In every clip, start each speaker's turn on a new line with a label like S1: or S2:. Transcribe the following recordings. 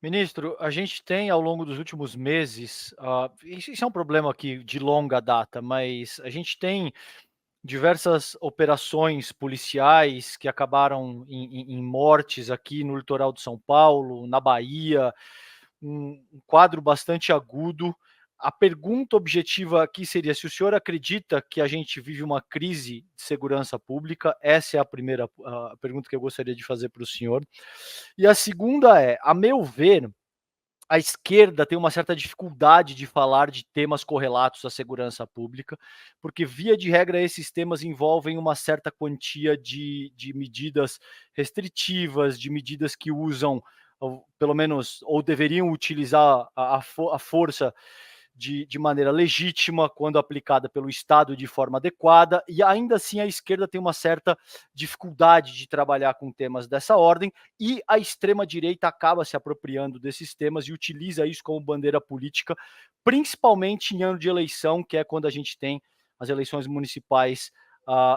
S1: Ministro, a gente tem ao longo dos últimos meses, isso é um problema aqui de longa data, mas a gente tem diversas operações policiais que acabaram em mortes aqui no litoral de São Paulo, na Bahia, um quadro bastante agudo. A pergunta objetiva aqui seria se o senhor acredita que a gente vive uma crise de segurança pública. Essa é a primeira pergunta que eu gostaria de fazer para o senhor. E a segunda é, a meu ver, a esquerda tem uma certa dificuldade de falar de temas correlatos à segurança pública, porque, via de regra, esses temas envolvem uma certa quantia de medidas restritivas, de medidas que usam, ou, pelo menos, ou deveriam utilizar a força de maneira legítima, quando aplicada pelo Estado de forma adequada, e ainda assim a esquerda tem uma certa dificuldade de trabalhar com temas dessa ordem, e a extrema-direita acaba se apropriando desses temas e utiliza isso como bandeira política, principalmente em ano de eleição, que é quando a gente tem as eleições municipais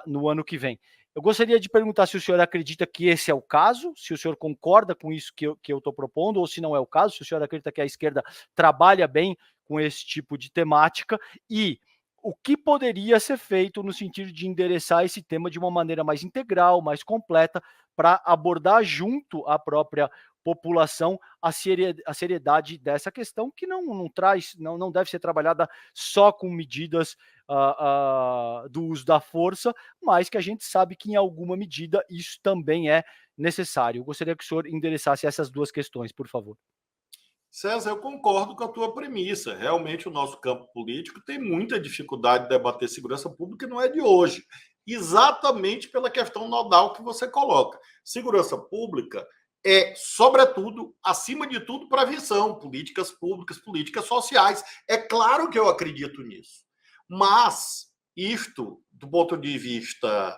S1: no ano que vem. Eu gostaria de perguntar se o senhor acredita que esse é o caso, se o senhor concorda com isso que eu estou propondo, ou se não é o caso, se o senhor acredita que a esquerda trabalha bem com esse tipo de temática e o que poderia ser feito no sentido de endereçar esse tema de uma maneira mais integral, mais completa, para abordar junto à própria população a seriedade dessa questão, que não traz, não deve ser trabalhada só com medidas do uso da força, mas que a gente sabe que em alguma medida isso também é necessário. Eu gostaria que o senhor endereçasse essas duas questões, por favor.
S2: César, eu concordo com a tua premissa. Realmente, o nosso campo político tem muita dificuldade de debater segurança pública e não é de hoje. Exatamente pela questão nodal que você coloca. Segurança pública é, sobretudo, acima de tudo, prevenção, políticas públicas, políticas sociais. É claro que eu acredito nisso. Mas isto, do ponto de vista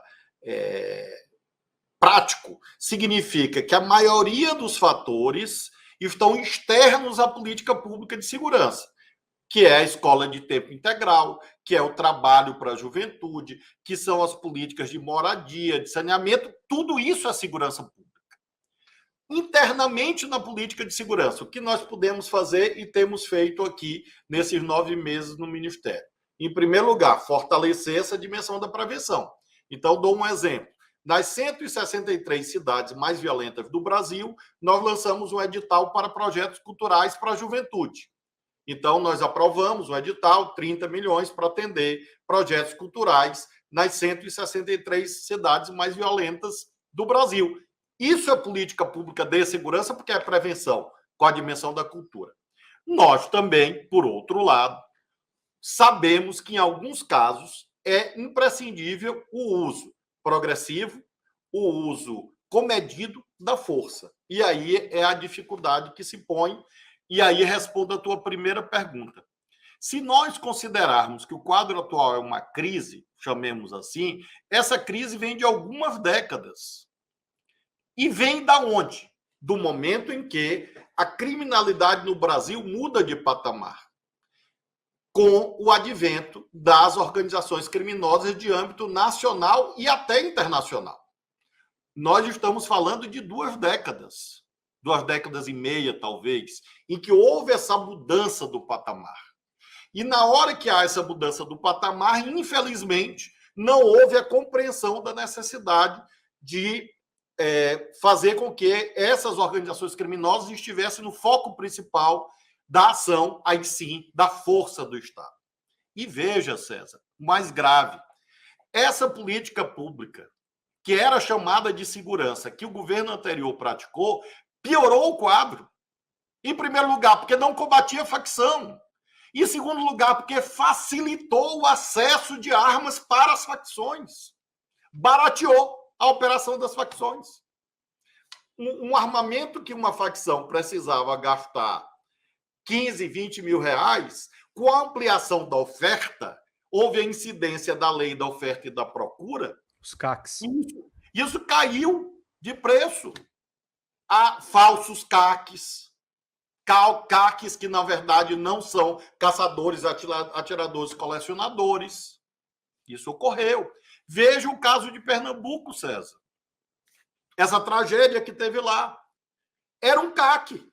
S2: prático, significa que a maioria dos fatores estão externos à política pública de segurança, que é a escola de tempo integral, que é o trabalho para a juventude, que são as políticas de moradia, de saneamento, tudo isso é segurança pública. Internamente na política de segurança, o que nós podemos fazer e temos feito aqui nesses 9 meses no Ministério? Em primeiro lugar, fortalecer essa dimensão da prevenção. Então, dou um exemplo. Nas 163 cidades mais violentas do Brasil, nós lançamos um edital para projetos culturais para a juventude. Então, nós aprovamos um edital, 30 milhões, para atender projetos culturais nas 163 cidades mais violentas do Brasil. Isso é política pública de segurança, porque é prevenção, com a dimensão da cultura. Nós também, por outro lado, sabemos que em alguns casos é imprescindível o uso progressivo, o uso comedido da força. E aí é a dificuldade que se põe. E aí respondo a tua primeira pergunta. Se nós considerarmos que o quadro atual é uma crise, chamemos assim, essa crise vem de algumas décadas. E vem da onde? Do momento em que a criminalidade no Brasil muda de patamar, com o advento das organizações criminosas de âmbito nacional e até internacional. Nós estamos falando de 2 décadas e meia, talvez, em que houve essa mudança do patamar. E na hora que há essa mudança do patamar, infelizmente, não houve a compreensão da necessidade de fazer com que essas organizações criminosas estivessem no foco principal da ação, aí sim, da força do Estado. E veja, César, o mais grave, essa política pública, que era chamada de segurança, que o governo anterior praticou, piorou o quadro. Em primeiro lugar, porque não combatia a facção. E em segundo lugar, porque facilitou o acesso de armas para as facções. Barateou a operação das facções. Um armamento que uma facção precisava gastar 15, 20 mil reais, com a ampliação da oferta, houve a incidência da lei da oferta e da procura,
S3: Os CACs.
S2: isso caiu de preço. Há falsos CACs, CACs que, na verdade, não são caçadores, atiradores, colecionadores. Isso ocorreu. Veja o caso de Pernambuco, César. Essa tragédia que teve lá era um CAC.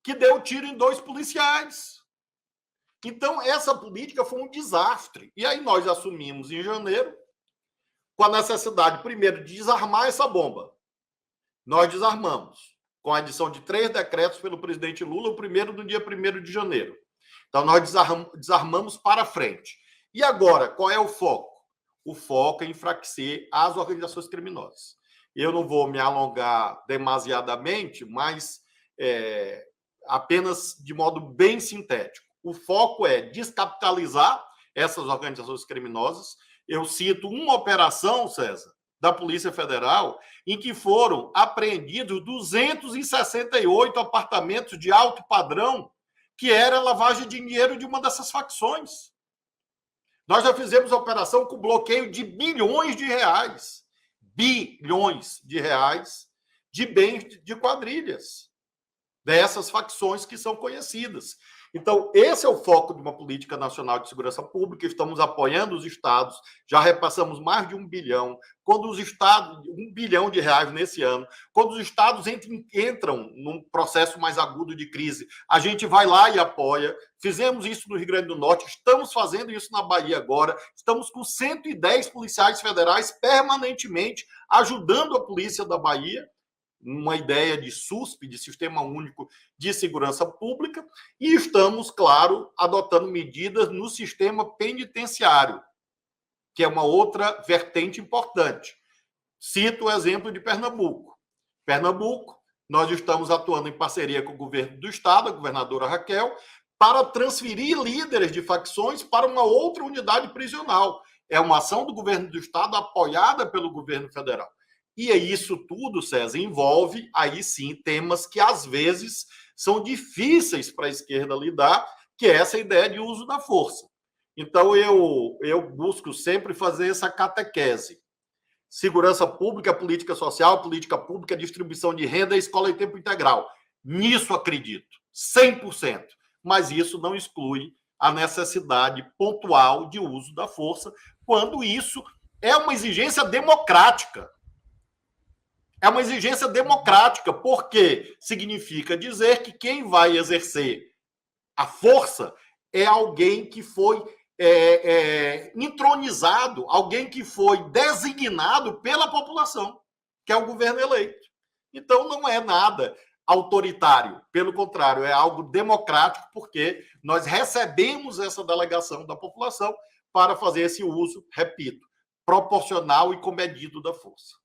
S2: que deu tiro em 2 policiais. Então, essa política foi um desastre. E aí nós assumimos em janeiro, com a necessidade, primeiro, de desarmar essa bomba. Nós desarmamos, com a edição de 3 decretos pelo presidente Lula, o primeiro no dia 1º de janeiro. Então, nós desarmamos para frente. E agora, qual é o foco? O foco é enfraquecer as organizações criminosas. Eu não vou me alongar demasiadamente, mas apenas de modo bem sintético. O foco é descapitalizar essas organizações criminosas. Eu cito uma operação, César, da Polícia Federal, em que foram apreendidos 268 apartamentos de alto padrão, que era lavagem de dinheiro de uma dessas facções. Nós já fizemos a operação com bloqueio de bilhões de reais de bens de quadrilhas dessas facções que são conhecidas. Então, esse é o foco de uma política nacional de segurança pública. Estamos apoiando os estados, já repassamos mais de 1 bilhão. Quando os estados, 1 bilhão de reais nesse ano, quando os estados entram num processo mais agudo de crise, a gente vai lá e apoia. Fizemos isso no Rio Grande do Norte, estamos fazendo isso na Bahia agora. Estamos com 110 policiais federais permanentemente ajudando a polícia da Bahia, uma ideia de SUSP, de Sistema Único de Segurança Pública, e estamos, claro, adotando medidas no sistema penitenciário, que é uma outra vertente importante. Cito o exemplo de Pernambuco. Pernambuco, nós estamos atuando em parceria com o governo do estado, a governadora Raquel, para transferir líderes de facções para uma outra unidade prisional. É uma ação do governo do estado apoiada pelo governo federal. E isso tudo, César, envolve, aí sim, temas que às vezes são difíceis para a esquerda lidar, que é essa ideia de uso da força. Então, eu busco sempre fazer essa catequese. Segurança pública, política social, política pública, distribuição de renda, escola em tempo integral. Nisso acredito, 100%. Mas isso não exclui a necessidade pontual de uso da força, quando isso é uma exigência democrática. É uma exigência democrática, porque significa dizer que quem vai exercer a força é alguém que foi entronizado, alguém que foi designado pela população, que é o governo eleito. Então, não é nada autoritário, pelo contrário, é algo democrático, porque nós recebemos essa delegação da população para fazer esse uso, repito, proporcional e comedido da força.